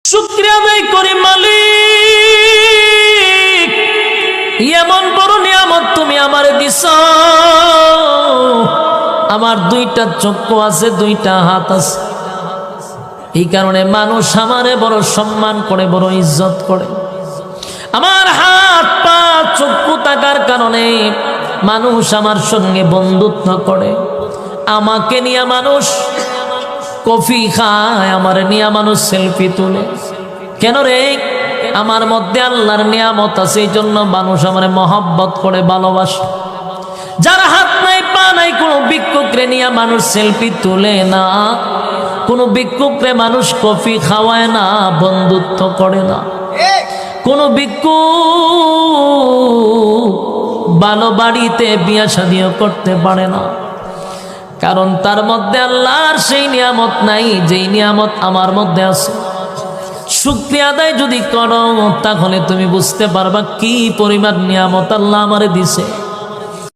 শুকরিয়া আদায় করি মালিক, এমন বড় নিয়ামত তুমি আমারে দিছ। আমার দুইটা চক্ষু আছে, দুইটা হাত আছে, এই কারণে মানুষ আমারে বড় সম্মান করে, বড় ইজ্জত করে। আমার হাত পা চক্ষু থাকার কারণে মানুষ আমার সঙ্গে বন্ধুত্ব করে। আমাকে নিয়ে মানুষ কফি খায়, আমার নিয়ে মানুষ সেলফি তুলে। কেন রে? আমার মধ্যে আল্লাহর নিয়ামত আছে, এই জন্য মানুষ আমার মহব্বত করে, ভালোবাসে। যার হাত নাই পা নাই, কোনো ভিক্ষুকরে নিয়ে মানুষ সেলফি তুলে না, কোনো ভিক্ষুকরে মানুষ কফি খাওয়ায় না, বন্ধুত্ব করে না। কোনো ভিক্ষুক ভালো বাড়িতে বিয়া শাদিও করতে পারে না, কারণ তার মধ্যে আল্লাহর সেই নিয়ামত নাই যেই নিয়ামত আমার মধ্যে আছে। শুকরিয়া আদায় যদি করো, তাহলে তুমি বুঝতে পারবা কি পরিমাণ নিয়ামত আল্লাহ আমারে দিছে।